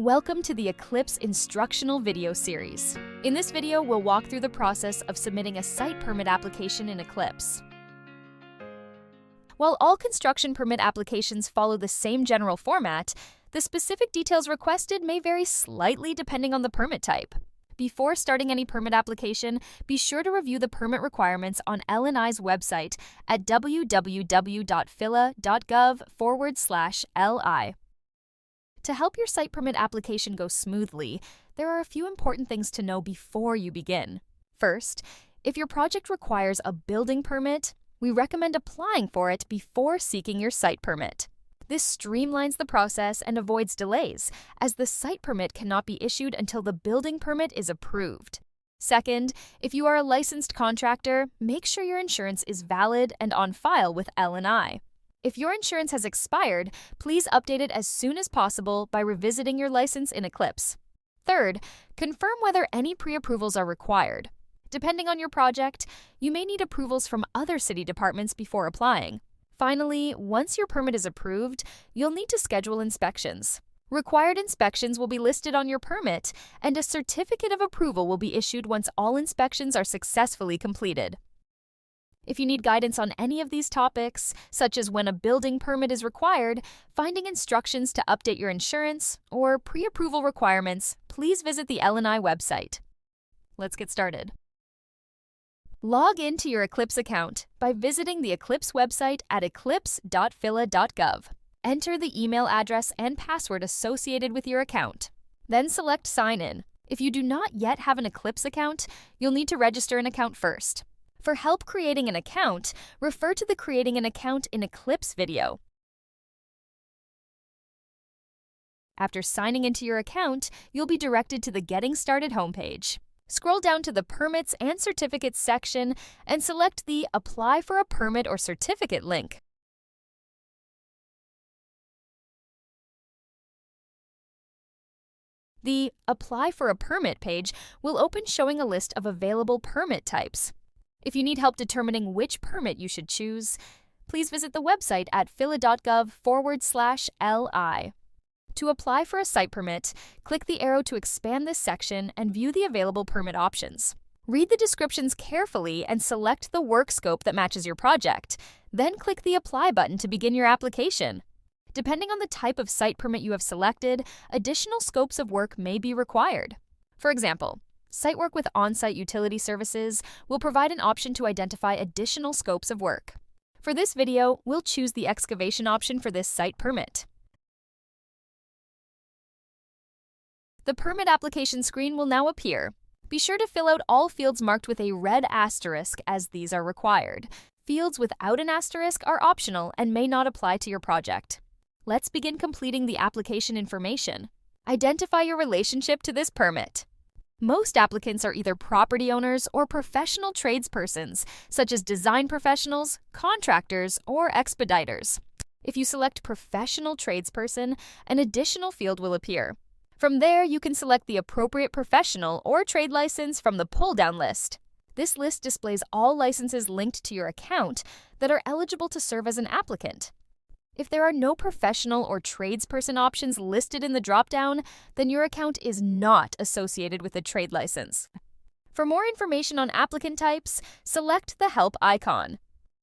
Welcome to the Eclipse instructional video series. In this video, we'll walk through the process of submitting a site permit application in Eclipse. While all construction permit applications follow the same general format, the specific details requested may vary slightly depending on the permit type. Before starting any permit application, be sure to review the permit requirements on L&I's website at www.phila.gov/li. To help your site permit application go smoothly, there are a few important things to know before you begin. First, if your project requires a building permit, we recommend applying for it before seeking your site permit. This streamlines the process and avoids delays, as the site permit cannot be issued until the building permit is approved. Second, if you are a licensed contractor, make sure your insurance is valid and on file with L&I. If your insurance has expired, please update it as soon as possible by revisiting your license in Eclipse. Third, confirm whether any pre-approvals are required. Depending on your project, you may need approvals from other city departments before applying. Finally, once your permit is approved, you'll need to schedule inspections. Required inspections will be listed on your permit, and a certificate of approval will be issued once all inspections are successfully completed. If you need guidance on any of these topics, such as when a building permit is required, finding instructions to update your insurance, or pre-approval requirements, please visit the L&I website. Let's get started. Log into your Eclipse account by visiting the Eclipse website at eclipse.phila.gov. Enter the email address and password associated with your account. Then select Sign In. If you do not yet have an Eclipse account, you'll need to register an account first. For help creating an account, refer to the Creating an Account in Eclipse video. After signing into your account, you'll be directed to the Getting Started homepage. Scroll down to the Permits and Certificates section and select the Apply for a Permit or Certificate link. The Apply for a Permit page will open showing a list of available permit types. If you need help determining which permit you should choose, please visit the website at phila.gov/li. To apply for a site permit, click the arrow to expand this section and view the available permit options. Read the descriptions carefully and select the work scope that matches your project. Then click the Apply button to begin your application. Depending on the type of site permit you have selected, additional scopes of work may be required. For example, site work with on-site utility services will provide an option to identify additional scopes of work. For this video, we'll choose the excavation option for this site permit. The permit application screen will now appear. Be sure to fill out all fields marked with a red asterisk, as these are required. Fields without an asterisk are optional and may not apply to your project. Let's begin completing the application information. Identify your relationship to this permit. Most applicants are either property owners or professional tradespersons, such as design professionals, contractors, or expediters. If you select professional tradesperson, an additional field will appear. From there, you can select the appropriate professional or trade license from the pull-down list. This list displays all licenses linked to your account that are eligible to serve as an applicant. If there are no professional or tradesperson options listed in the dropdown, then your account is not associated with a trade license. For more information on applicant types, select the Help icon.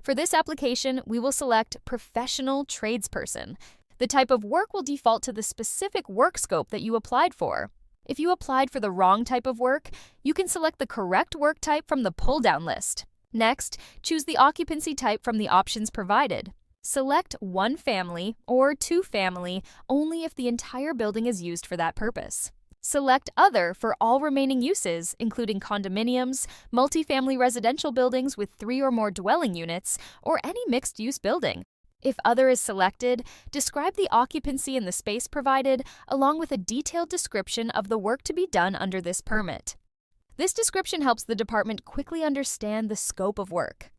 For this application, we will select Professional Tradesperson. The type of work will default to the specific work scope that you applied for. If you applied for the wrong type of work, you can select the correct work type from the pull-down list. Next, choose the occupancy type from the options provided. Select one family or two family only if the entire building is used for that purpose. Select Other for all remaining uses, including condominiums, multifamily residential buildings with 3 or more dwelling units, or any mixed-use building. If Other is selected, describe the occupancy in the space provided, along with a detailed description of the work to be done under this permit. This description helps the department quickly understand the scope of work.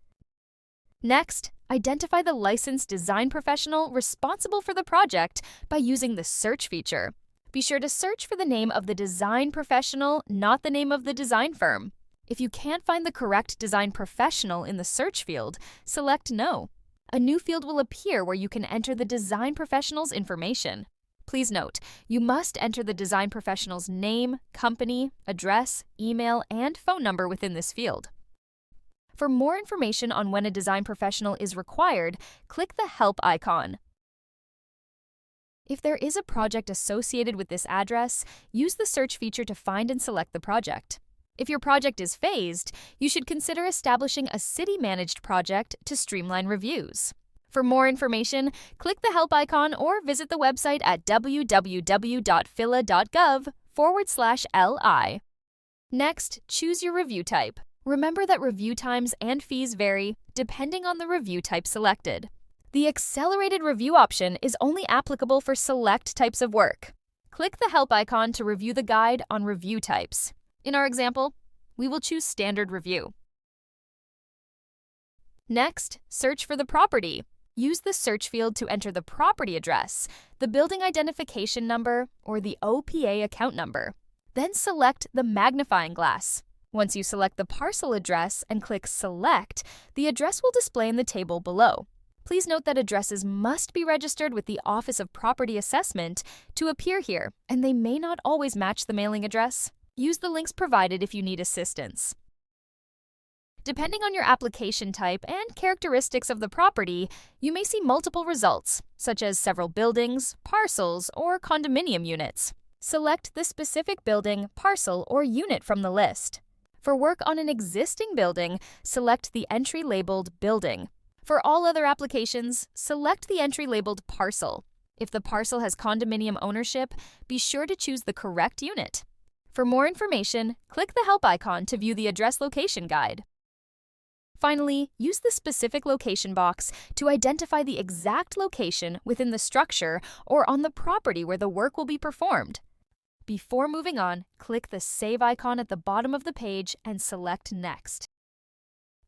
Next, identify the licensed design professional responsible for the project by using the search feature. Be sure to search for the name of the design professional, not the name of the design firm. If you can't find the correct design professional in the search field, select No. A new field will appear where you can enter the design professional's information. Please note, you must enter the design professional's name, company, address, email, and phone number within this field. For more information on when a design professional is required, click the Help icon. If there is a project associated with this address, use the search feature to find and select the project. If your project is phased, you should consider establishing a city-managed project to streamline reviews. For more information, click the Help icon or visit the website at www.phila.gov/li. Next, choose your review type. Remember that review times and fees vary depending on the review type selected. The accelerated review option is only applicable for select types of work. Click the Help icon to review the guide on review types. In our example, we will choose Standard Review. Next, search for the property. Use the search field to enter the property address, the building identification number, or the OPA account number. Then select the magnifying glass. Once you select the parcel address and click Select, the address will display in the table below. Please note that addresses must be registered with the Office of Property Assessment to appear here, and they may not always match the mailing address. Use the links provided if you need assistance. Depending on your application type and characteristics of the property, you may see multiple results, such as several buildings, parcels, or condominium units. Select the specific building, parcel, or unit from the list. For work on an existing building, select the entry labeled Building. For all other applications, select the entry labeled Parcel. If the parcel has condominium ownership, be sure to choose the correct unit. For more information, click the Help icon to view the address location guide. Finally, use the specific location box to identify the exact location within the structure or on the property where the work will be performed. Before moving on, click the Save icon at the bottom of the page and select Next.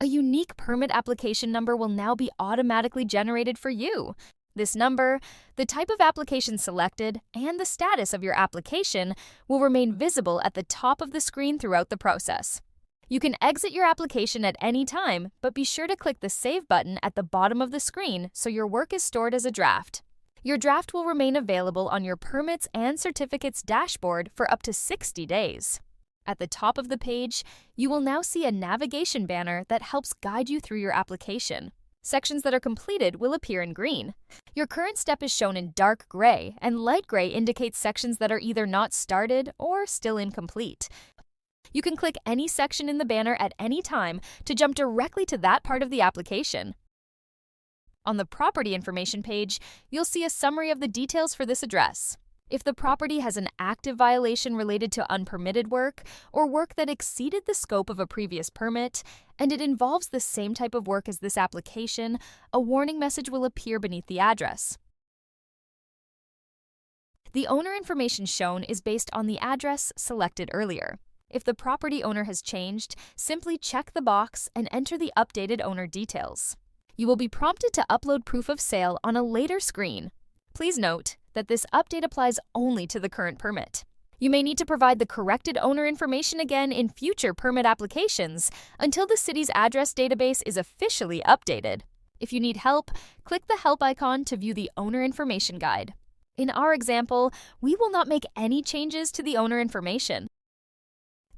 A unique permit application number will now be automatically generated for you. This number, the type of application selected, and the status of your application will remain visible at the top of the screen throughout the process. You can exit your application at any time, but be sure to click the Save button at the bottom of the screen so your work is stored as a draft. Your draft will remain available on your Permits and Certificates dashboard for up to 60 days. At the top of the page, you will now see a navigation banner that helps guide you through your application. Sections that are completed will appear in green. Your current step is shown in dark gray, and light gray indicates sections that are either not started or still incomplete. You can click any section in the banner at any time to jump directly to that part of the application. On the property information page, you'll see a summary of the details for this address. If the property has an active violation related to unpermitted work or work that exceeded the scope of a previous permit, and it involves the same type of work as this application, a warning message will appear beneath the address. The owner information shown is based on the address selected earlier. If the property owner has changed, simply check the box and enter the updated owner details. You will be prompted to upload proof of sale on a later screen. Please note that this update applies only to the current permit. You may need to provide the corrected owner information again in future permit applications until the city's address database is officially updated. If you need help, click the Help icon to view the owner information guide. In our example, we will not make any changes to the owner information.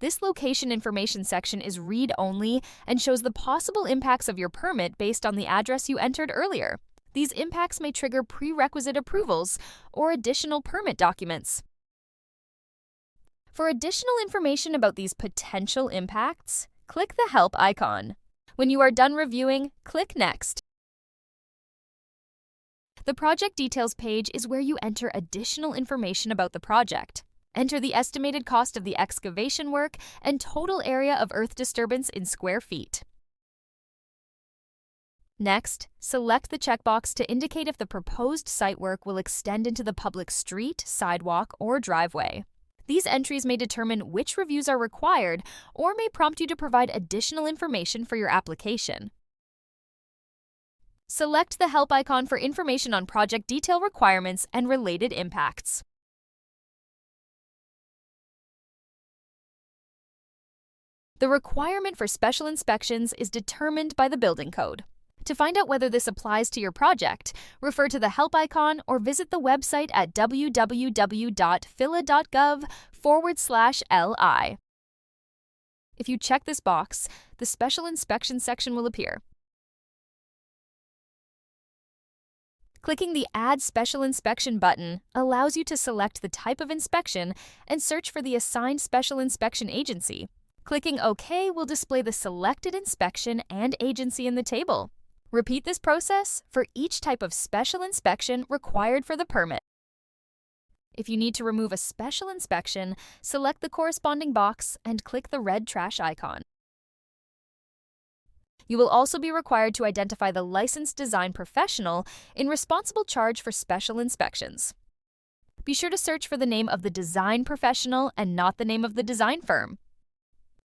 This location information section is read-only and shows the possible impacts of your permit based on the address you entered earlier. These impacts may trigger prerequisite approvals or additional permit documents. For additional information about these potential impacts, click the Help icon. When you are done reviewing, click Next. The Project Details page is where you enter additional information about the project. Enter the estimated cost of the excavation work and total area of earth disturbance in square feet. Next, select the checkbox to indicate if the proposed site work will extend into the public street, sidewalk, or driveway. These entries may determine which reviews are required or may prompt you to provide additional information for your application. Select the Help icon for information on project detail requirements and related impacts. The requirement for special inspections is determined by the building code. To find out whether this applies to your project, refer to the help icon or visit the website at www.phila.gov/li. If you check this box, the Special Inspection section will appear. Clicking the Add Special Inspection button allows you to select the type of inspection and search for the assigned special inspection agency. Clicking OK will display the selected inspection and agency in the table. Repeat this process for each type of special inspection required for the permit. If you need to remove a special inspection, select the corresponding box and click the red trash icon. You will also be required to identify the licensed design professional in responsible charge for special inspections. Be sure to search for the name of the design professional and not the name of the design firm.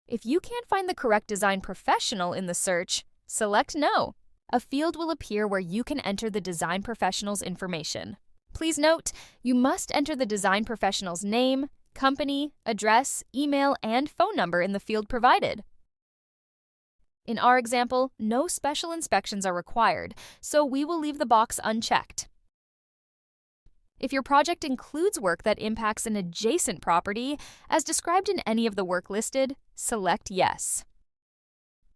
If you can't find the correct design professional in the search, select No. A field will appear where you can enter the design professional's information. Please note, you must enter the design professional's name, company, address, email, and phone number in the field provided. In our example, no special inspections are required, so we will leave the box unchecked. If your project includes work that impacts an adjacent property, as described in any of the work listed, select Yes.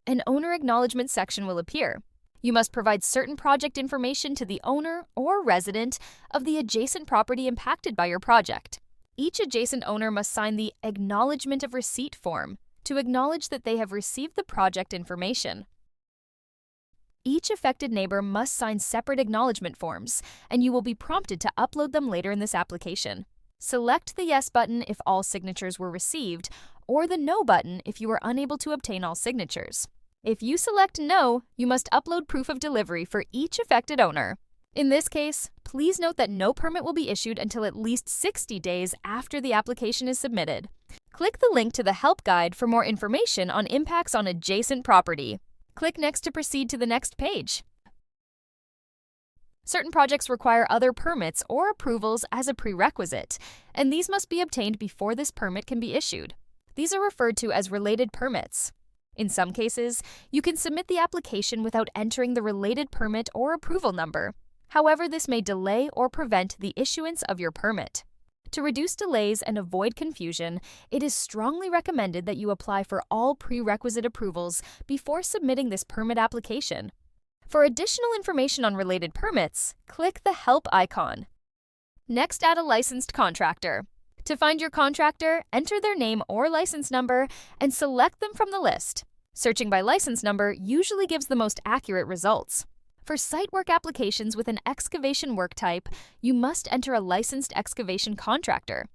An owner acknowledgement section will appear. You must provide certain project information to the owner or resident of the adjacent property impacted by your project. Each adjacent owner must sign the Acknowledgement of Receipt form to acknowledge that they have received the project information. Each affected neighbor must sign separate acknowledgement forms, and you will be prompted to upload them later in this application. Select the Yes button if all signatures were received, or the No button if you were unable to obtain all signatures. If you select No, you must upload proof of delivery for each affected owner. In this case, please note that no permit will be issued until at least 60 days after the application is submitted. Click the link to the help guide for more information on impacts on adjacent property. Click Next to proceed to the next page. Certain projects require other permits or approvals as a prerequisite, and these must be obtained before this permit can be issued. These are referred to as related permits. In some cases, you can submit the application without entering the related permit or approval number. However, this may delay or prevent the issuance of your permit. To reduce delays and avoid confusion, it is strongly recommended that you apply for all prerequisite approvals before submitting this permit application. For additional information on related permits, click the Help icon. Next, add a licensed contractor. To find your contractor, enter their name or license number and select them from the list. Searching by license number usually gives the most accurate results. For site work applications with an excavation work type, you must enter a licensed excavation contractor.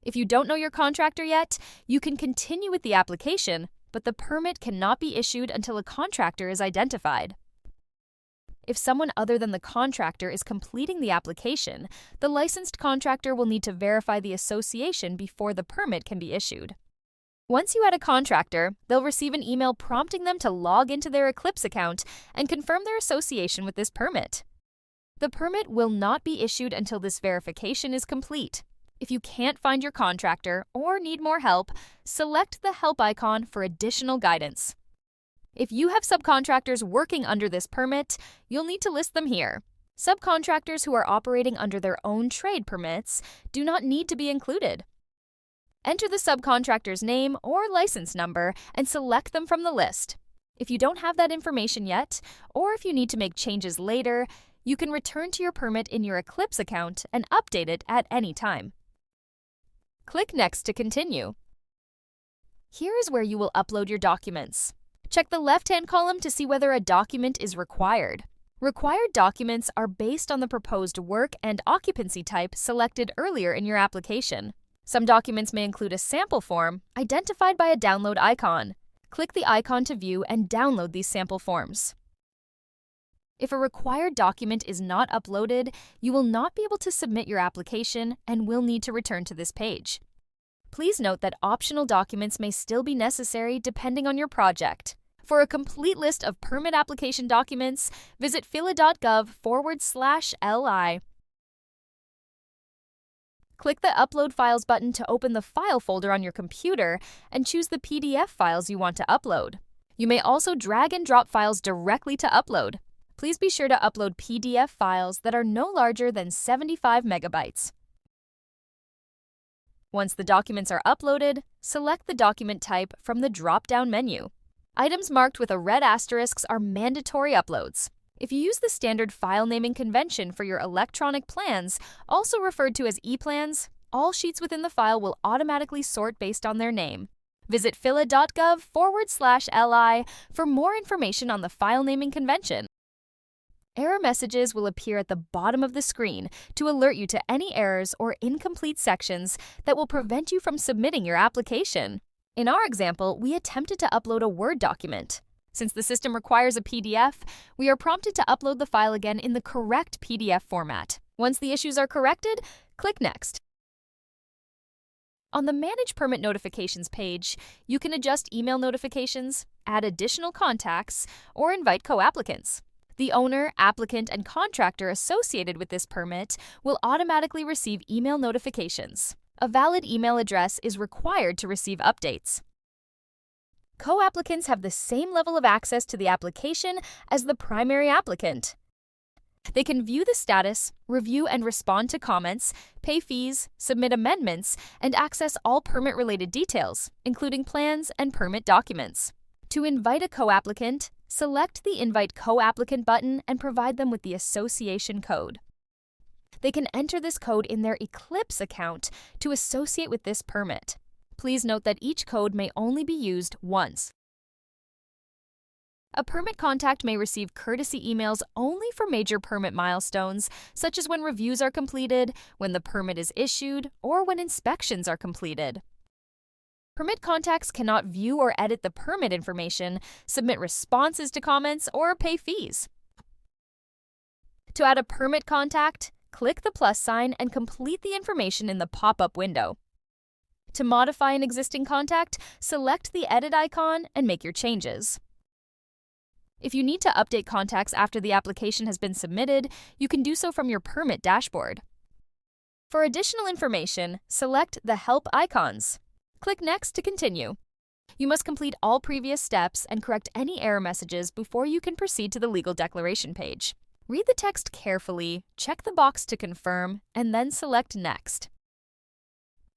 If you don't know your contractor yet, you can continue with the application, but the permit cannot be issued until a contractor is identified. If someone other than the contractor is completing the application, the licensed contractor will need to verify the association before the permit can be issued. Once you add a contractor, they'll receive an email prompting them to log into their Eclipse account and confirm their association with this permit. The permit will not be issued until this verification is complete. If you can't find your contractor or need more help, select the Help icon for additional guidance. If you have subcontractors working under this permit, you'll need to list them here. Subcontractors who are operating under their own trade permits do not need to be included. Enter the subcontractor's name or license number and select them from the list. If you don't have that information yet, or if you need to make changes later, you can return to your permit in your Eclipse account and update it at any time. Click Next to continue. Here is where you will upload your documents. Check the left-hand column to see whether a document is required. Required documents are based on the proposed work and occupancy type selected earlier in your application. Some documents may include a sample form identified by a download icon. Click the icon to view and download these sample forms. If a required document is not uploaded, you will not be able to submit your application and will need to return to this page. Please note that optional documents may still be necessary depending on your project. For a complete list of permit application documents, visit phila.gov/li. Click the Upload Files button to open the File folder on your computer and choose the PDF files you want to upload. You may also drag and drop files directly to upload. Please be sure to upload PDF files that are no larger than 75 megabytes. Once the documents are uploaded, select the document type from the drop-down menu. Items marked with a red asterisk are mandatory uploads. If you use the standard file naming convention for your electronic plans, also referred to as e-plans, all sheets within the file will automatically sort based on their name. Visit phila.gov/li for more information on the file naming convention. Error messages will appear at the bottom of the screen to alert you to any errors or incomplete sections that will prevent you from submitting your application. In our example, we attempted to upload a Word document. Since the system requires a PDF, we are prompted to upload the file again in the correct PDF format. Once the issues are corrected, click Next. On the Manage Permit Notifications page, you can adjust email notifications, add additional contacts, or invite co-applicants. The owner, applicant, and contractor associated with this permit will automatically receive email notifications. A valid email address is required to receive updates. Co-applicants have the same level of access to the application as the primary applicant. They can view the status, review and respond to comments, pay fees, submit amendments, and access all permit-related details, including plans and permit documents. To invite a co-applicant, select the Invite Co-applicant button and provide them with the association code. They can enter this code in their Eclipse account to associate with this permit. Please note that each code may only be used once. A permit contact may receive courtesy emails only for major permit milestones, such as when reviews are completed, when the permit is issued, or when inspections are completed. Permit contacts cannot view or edit the permit information, submit responses to comments, or pay fees. To add a permit contact, click the plus sign and complete the information in the pop-up window. To modify an existing contact, select the edit icon and make your changes. If you need to update contacts after the application has been submitted, you can do so from your permit dashboard. For additional information, select the Help icons. Click Next to continue. You must complete all previous steps and correct any error messages before you can proceed to the legal declaration page. Read the text carefully, check the box to confirm, and then select Next.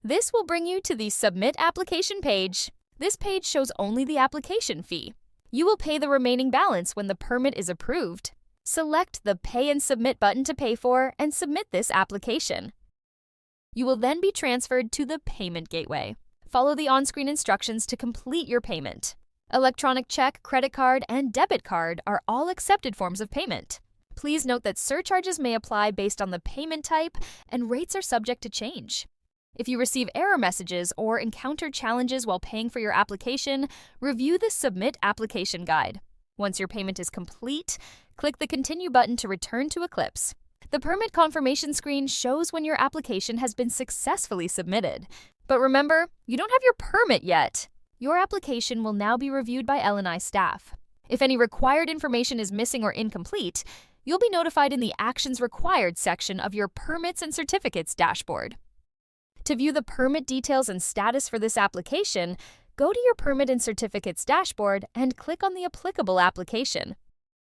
This will bring you to the Submit Application page. This page shows only the application fee. You will pay the remaining balance when the permit is approved. Select the Pay and Submit button to pay for and submit this application. You will then be transferred to the Payment Gateway. Follow the on-screen instructions to complete your payment. Electronic check, credit card, and debit card are all accepted forms of payment. Please note that surcharges may apply based on the payment type, and rates are subject to change. If you receive error messages or encounter challenges while paying for your application, review the Submit Application Guide. Once your payment is complete, click the Continue button to return to Eclipse. The permit confirmation screen shows when your application has been successfully submitted. But remember, you don't have your permit yet. Your application will now be reviewed by L&I staff. If any required information is missing or incomplete, you'll be notified in the Actions Required section of your Permits and Certificates dashboard. To view the permit details and status for this application, go to your Permit and Certificates dashboard and click on the applicable application.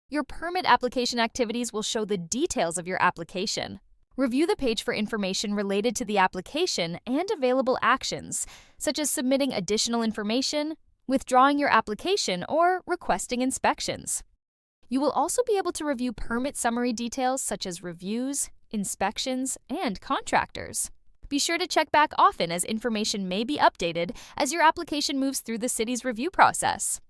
Your permit application activities will show the details of your application. Review the page for information related to the application and available actions, such as submitting additional information, withdrawing your application, or requesting inspections. You will also be able to review permit summary details such as reviews, inspections, and contractors. Be sure to check back often as information may be updated as your application moves through the city's review process.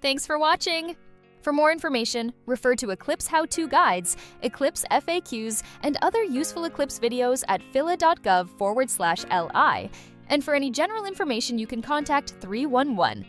Thanks for watching! For more information, refer to Eclipse how-to guides, Eclipse FAQs, and other useful Eclipse videos at phila.gov/li. And for any general information, you can contact 311.